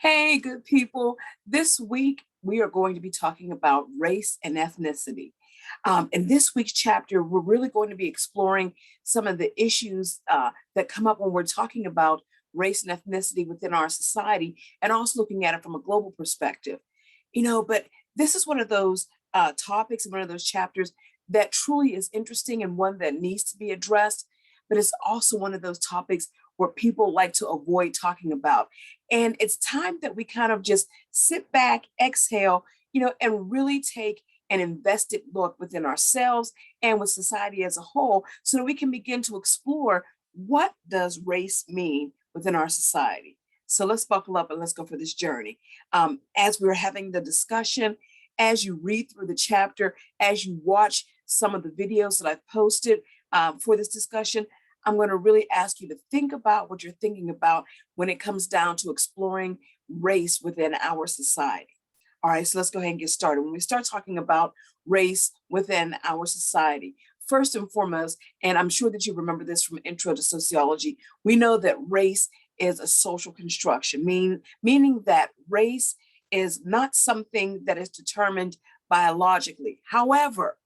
Hey, good people. This week, we are going to be talking about race and ethnicity. In this week's chapter, we're really going to be exploring some of the issues that come up when we're talking about race and ethnicity within our society, and also looking at it from a global perspective. But this is one of those topics and one of those chapters that truly is interesting and one that needs to be addressed, but it's also one of those topics where people like to avoid talking about. And it's time that we kind of just sit back, exhale, and really take an invested look within ourselves and with society as a whole so that we can begin to explore what does race mean within our society. So let's buckle up and let's go for this journey. As we're having the discussion, as you read through the chapter, as you watch some of the videos that I've posted for this discussion, I'm going to really ask you to think about what you're thinking about when it comes down to exploring race within our society. All right, so let's go ahead and get started. When we start talking about race within our society, first and foremost, and I'm sure that you remember this from Intro to Sociology, we know that race is a social construction, meaning that race is not something that is determined biologically. However,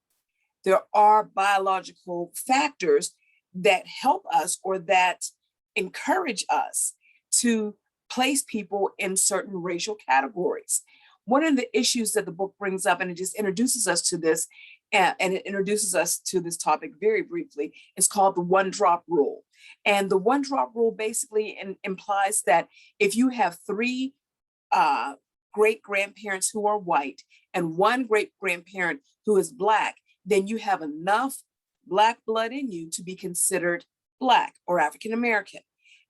there are biological factors that help us or that encourage us to place people in certain racial categories. One of the issues that the book brings up, and it just introduces us to this, and it introduces us to this topic very briefly, is called the one drop rule. And the one drop rule basically implies that if you have three great grandparents who are white and one great grandparent who is Black, then you have enough Black blood in you to be considered Black or African American.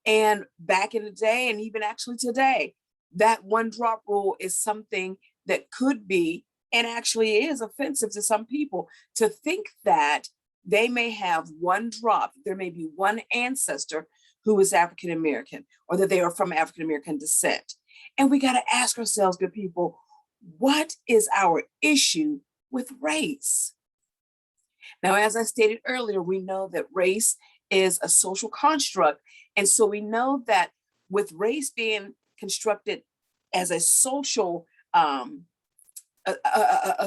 And back in the day, and even actually today, that one drop rule is something that could be, and actually is offensive to some people, to think that they may have one drop, there may be one ancestor who is African American, or that they are from African American descent. And we got to ask ourselves, good people, what is our issue with race? Now, as I stated earlier, we know that race is a social construct. And so we know that with race being constructed as a social a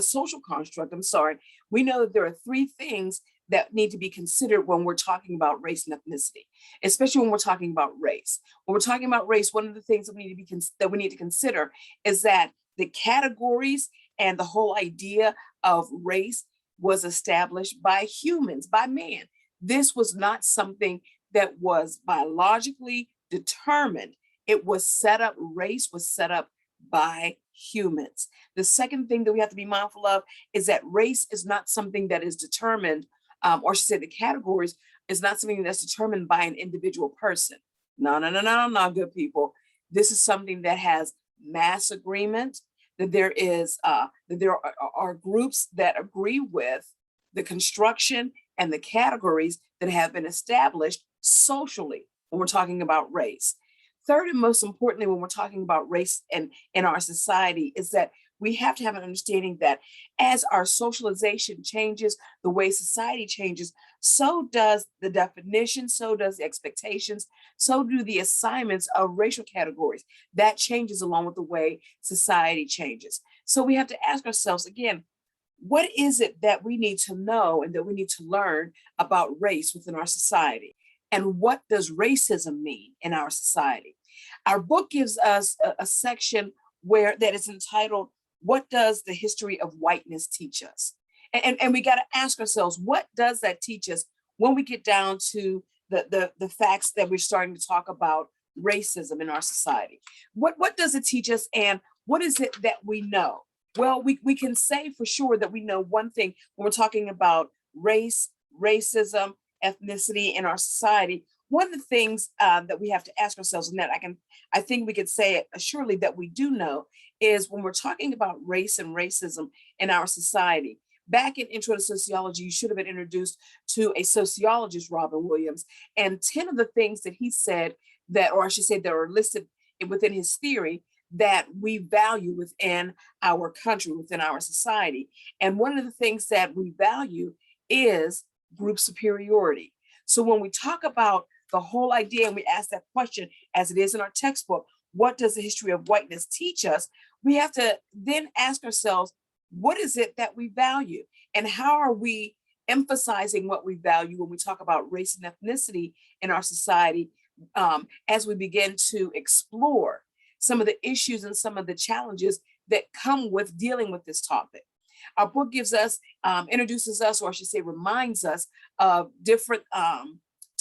social construct, we know that there are three things that need to be considered when we're talking about race and ethnicity, especially when we're talking about race. When we're talking about race, one of the things that we need to consider is that the categories and the whole idea of race was established by humans, by man. This was not something that was biologically determined. It was set up, race was set up by humans. The second thing that we have to be mindful of is that race is not something that is determined, or I should say the categories is not something that's determined by an individual person. No, good people. This is something that has mass agreement, that there are groups that agree with the construction and the categories that have been established socially when we're talking about race. Third, and most importantly, when we're talking about race and in our society, is that we have to have an understanding that as our socialization changes, the way society changes, so does the definition, so does the expectations, so do the assignments of racial categories. That changes along with the way society changes. So we have to ask ourselves again, what is it that we need to know and that we need to learn about race within our society? And what does racism mean in our society? Our book gives us a section where that is entitled, What Does the History of Whiteness Teach Us? And we got to ask ourselves, what does that teach us when we get down to the facts that we're starting to talk about racism in our society? What does it teach us, and what is it that we know? Well, we can say for sure that we know one thing when we're talking about race, racism, ethnicity in our society. One of the things that we have to ask ourselves, and that I think we could say surely that we do know, is when we're talking about race and racism in our society. Back in Intro to Sociology, you should have been introduced to a sociologist, Robin Williams, and 10 of the things that he said that, or I should say, that are listed within his theory that we value within our country, within our society. And one of the things that we value is group superiority. So when we talk about the whole idea and we ask that question, as it is in our textbook, what does the history of whiteness teach us, we have to then ask ourselves, what is it that we value? And how are we emphasizing what we value when we talk about race and ethnicity in our society, as we begin to explore some of the issues and some of the challenges that come with dealing with this topic. Our book gives us, introduces us, or I should say, reminds us of different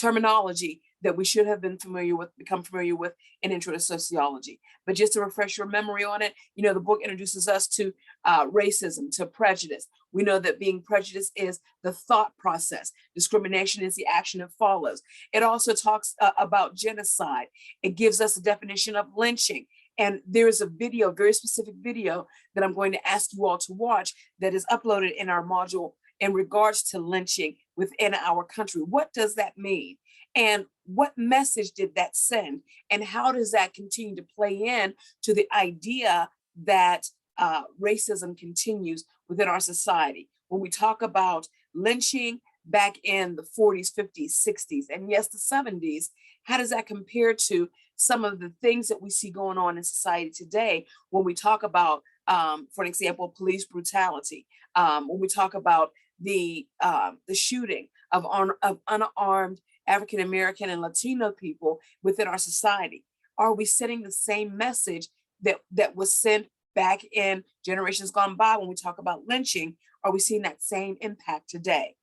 terminology that we should have been familiar with, become familiar with in Intro to Sociology. But just to refresh your memory on it, you know, the book introduces us to racism, to prejudice. We know that being prejudiced is the thought process. Discrimination is the action that follows. It also talks about genocide. It gives us a definition of lynching. And there's a video, very specific video that I'm going to ask you all to watch that is uploaded in our module in regards to lynching within our country. What does that mean? And what message did that send? And how does that continue to play in to the idea that racism continues within our society? When we talk about lynching back in the 40s, 50s, 60s, and yes, the 70s, how does that compare to some of the things that we see going on in society today when we talk about, for example, police brutality, when we talk about the shooting of unarmed African-American and Latino people within our society? Are we sending the same message that was sent back in generations gone by when we talk about lynching? Are we seeing that same impact today?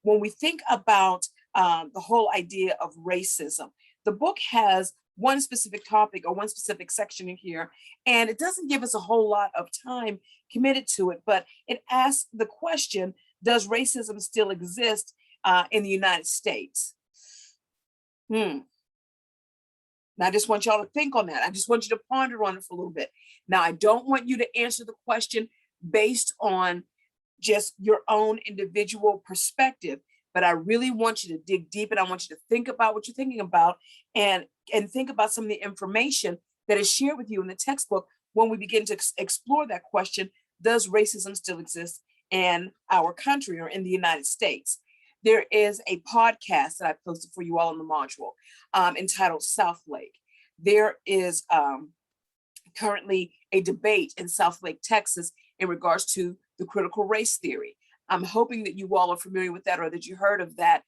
When we think about the whole idea of racism, the book has one specific topic or one specific section in here, and it doesn't give us a whole lot of time committed to it, but it asks the question, does racism still exist in the United States? Now, I just want y'all to think on that. I just want you to ponder on it for a little bit. Now, I don't want you to answer the question based on just your own individual perspective, but I really want you to dig deep, and I want you to think about what you're thinking about and think about some of the information that is shared with you in the textbook when we begin to explore that question, does racism still exist in our country or in the United States? There is a podcast that I posted for you all in the module entitled South Lake. There is currently a debate in South Lake, Texas, in regards to the critical race theory. I'm hoping that you all are familiar with that, or that you heard of that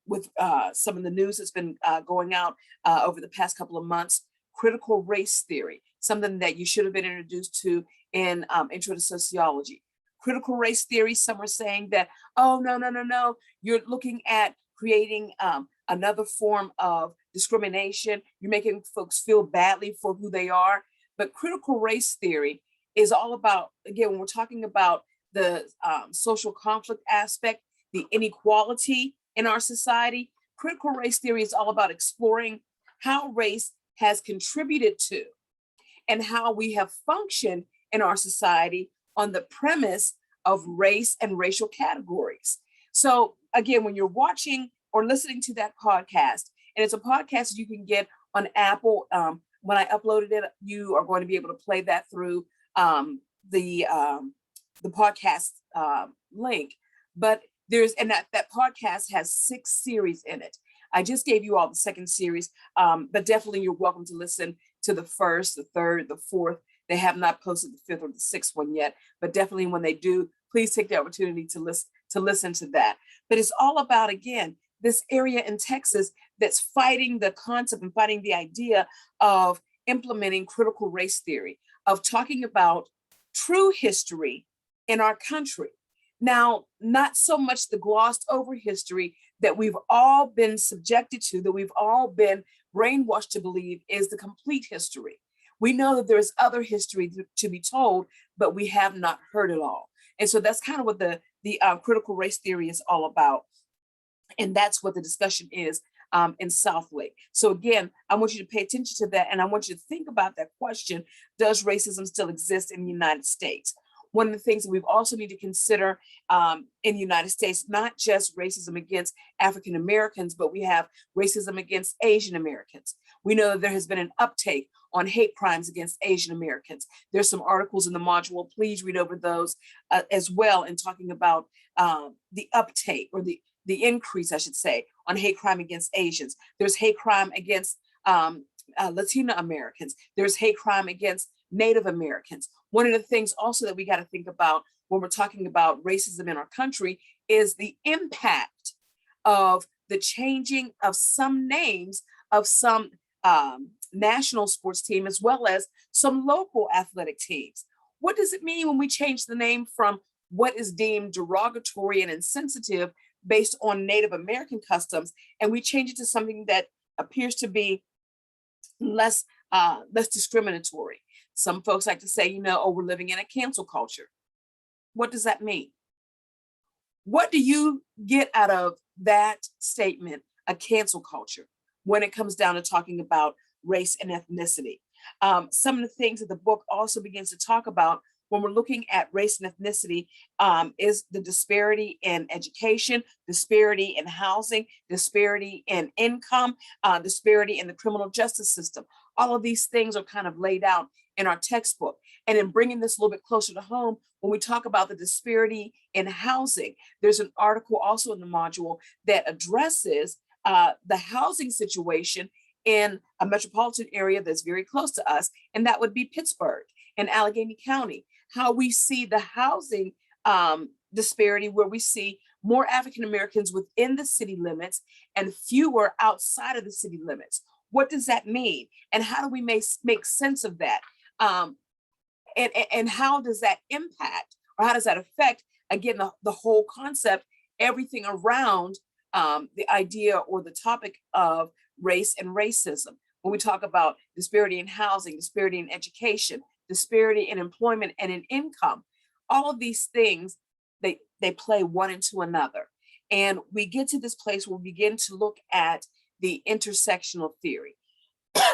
with some of the news that's been going out over the past couple of months. Critical race theory, something that you should have been introduced to in Intro to Sociology. Critical race theory, some are saying that, oh, no, you're looking at creating another form of discrimination. You're making folks feel badly for who they are. But critical race theory is all about, again, when we're talking about the social conflict aspect, the inequality in our society, critical race theory is all about exploring how race has contributed to and how we have functioned in our society on the premise of race and racial categories. So again, when you're watching or listening to that podcast, and it's a podcast you can get on Apple, when I uploaded it, you are going to be able to play that through the podcast link. But that podcast has 6 series in it. I just gave you all the second series, but definitely you're welcome to listen to the first, the third, the fourth. They have not posted the 5th or the 6th one yet, but definitely when they do, please take the opportunity to listen to that. But it's all about, again, this area in Texas that's fighting the concept and fighting the idea of implementing critical race theory, of talking about true history in our country. Now, not so much the glossed over history that we've all been subjected to, that we've all been brainwashed to believe is the complete history. We know that there's other history to be told, but we have not heard it all. And so that's kind of what the critical race theory is all about. And that's what the discussion is in South Lake. So again, I want you to pay attention to that. And I want you to think about that question, does racism still exist in the United States? One of the things that we've also need to consider in the United States, not just racism against African Americans, but we have racism against Asian Americans. We know that there has been an uptake on hate crimes against Asian Americans. There's some articles in the module, please read over those as well, in talking about the uptake, or the increase, I should say, on hate crime against Asians. There's hate crime against Latino Americans. There's hate crime against Native Americans. One of the things also that we got to think about when we're talking about racism in our country is the impact of the changing of some names of some national sports team, as well as some local athletic teams. What does it mean when we change the name from what is deemed derogatory and insensitive based on Native American customs, and we change it to something that appears to be less less discriminatory? Some folks like to say, oh, we're living in a cancel culture. What does that mean? What do you get out of that statement, a cancel culture, when it comes down to talking about race and ethnicity? Some of the things that the book also begins to talk about when we're looking at race and ethnicity is the disparity in education, disparity in housing, disparity in income, disparity in the criminal justice system. All of these things are kind of laid out in our textbook. And in bringing this a little bit closer to home, when we talk about the disparity in housing, there's an article also in the module that addresses the housing situation in a metropolitan area that's very close to us, and that would be Pittsburgh and Allegheny County. How we see the housing disparity, where we see more African Americans within the city limits and fewer outside of the city limits. What does that mean? And how do we make sense of that? And how does that impact, or how does that affect, again, the whole concept, everything around the idea or the topic of race and racism? When we talk about disparity in housing, disparity in education, disparity in employment and in income, all of these things, they play one into another. And we get to this place where we begin to look at the intersectional theory.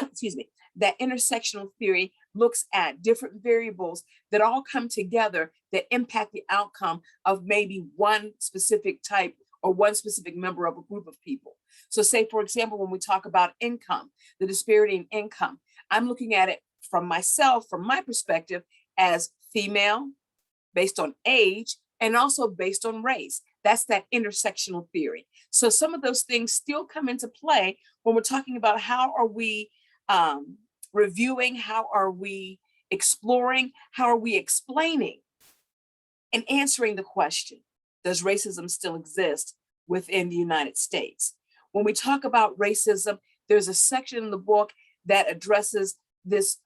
Excuse me. That intersectional theory looks at different variables that all come together that impact the outcome of maybe one specific type or one specific member of a group of people. So say, for example, when we talk about income, the disparity in income, I'm looking at it from myself, from my perspective, as female, based on age, and also based on race. That's that intersectional theory. So some of those things still come into play when we're talking about how are we reviewing, how are we exploring, how are we explaining and answering the question, does racism still exist within the United States? When we talk about racism, there's a section in the book that addresses this,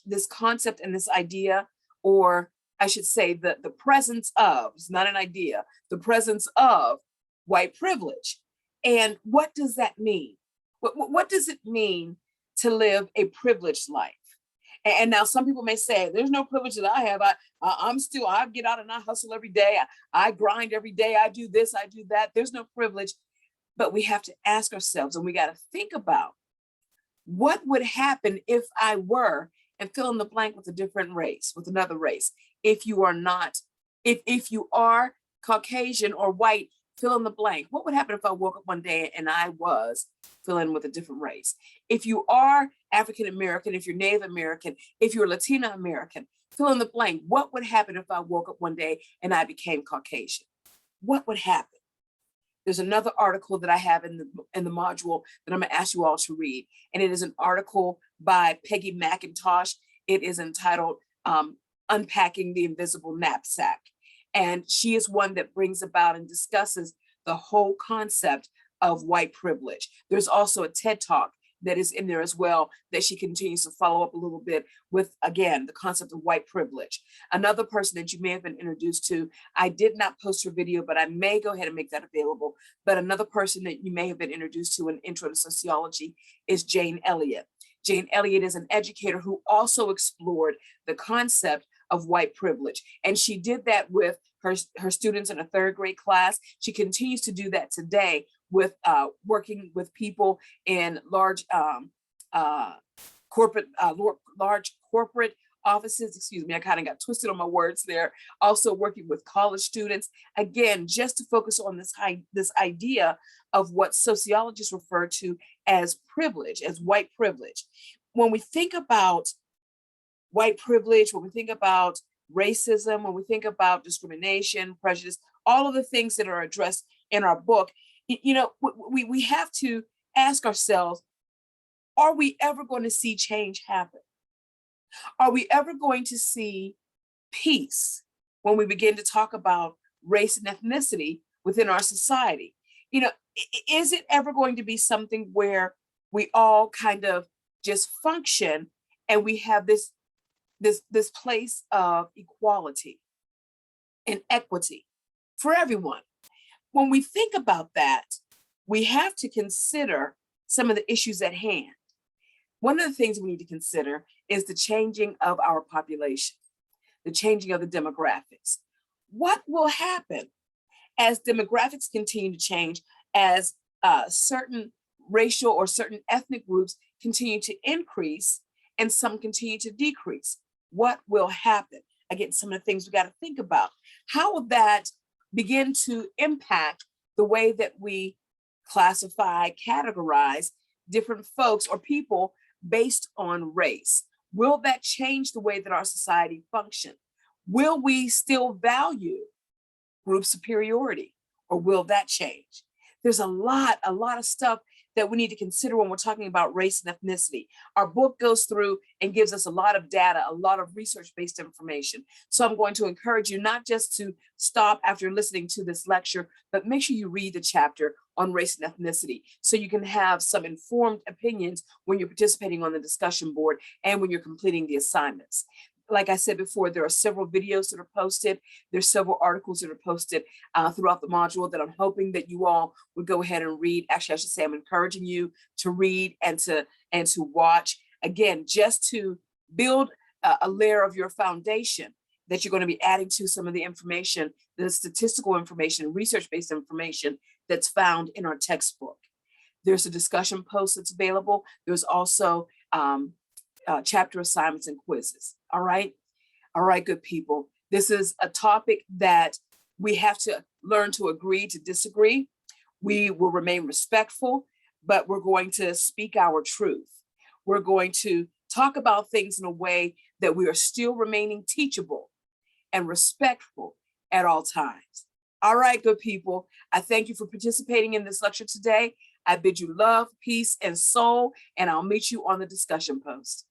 this concept and this idea, or I should say the presence of, it's not an idea, the presence of white privilege. And what does that mean? What does it mean to live a privileged life? And now some people may say, there's no privilege that I have. I get out and I hustle every day. I grind every day. I do this, I do that. There's no privilege. But we have to ask ourselves, and we got to think about, what would happen if I were, and fill in the blank with a different race, with another race. If you are not, if you are Caucasian or white, fill in the blank. What would happen if I woke up one day and I was fill in with a different race? If you are African American, if you're Native American, if you're Latino American, fill in the blank. What would happen if I woke up one day and I became Caucasian? What would happen? There's another article that I have in the module that I'm going to ask you all to read. And it is an article by Peggy McIntosh. It is entitled Unpacking the Invisible Knapsack. And she is one that brings about and discusses the whole concept of white privilege. There's also a TED Talk that is in there as well that she continues to follow up a little bit with, again, the concept of white privilege. Another person that you may have been introduced to, I did not post her video, but I may go ahead and make that available. But another person that you may have been introduced to in Intro to Sociology is Jane Elliott. Jane Elliott is an educator who also explored the concept of white privilege. And she did that with her students in a third grade class. She continues to do that today with working with people in large corporate offices. Excuse me, I kind of got twisted on my words there. Also working with college students, again, just to focus on this idea of what sociologists refer to as privilege, as white privilege. When we think about white privilege, when we think about racism, when we think about discrimination, prejudice, all of the things that are addressed in our book, we have to ask ourselves, Are we ever going to see change happen? Are we ever going to see peace when we begin to talk about race and ethnicity within our society? You know, is it ever going to be something where we all kind of just function and we have this place of equality and equity for everyone? When we think about that, we have to consider some of the issues at hand. One of the things we need to consider is the changing of our population, the changing of the demographics. What will happen as demographics continue to change, as certain racial or certain ethnic groups continue to increase and some continue to decrease? What will happen? Again, some of the things we got to think about. How will that begin to impact the way that we classify, categorize different folks or people based on race? Will that change the way that our society functions? Will we still value group superiority, or will that change? There's a lot of stuff that we need to consider when we're talking about race and ethnicity. Our book goes through and gives us a lot of data, a lot of research-based information. So I'm going to encourage you not just to stop after listening to this lecture, but make sure you read the chapter on race and ethnicity so you can have some informed opinions when you're participating on the discussion board and when you're completing the assignments. Like I said before, there are several videos that are posted. There's several articles that are posted throughout the module that I'm hoping that you all would go ahead and read. Actually, I should say I'm encouraging you to read and to watch. Again, just to build a layer of your foundation that you're going to be adding to some of the information, the statistical information, research-based information that's found in our textbook. There's a discussion post that's available. There's also chapter assignments and quizzes. All right, good people. This is a topic that we have to learn to agree to disagree. We will remain respectful, but we're going to speak our truth. We're going to talk about things in a way that we are still remaining teachable and respectful at all times. All right, good people. I thank you for participating in this lecture today. I bid you love, peace, and soul, and I'll meet you on the discussion post.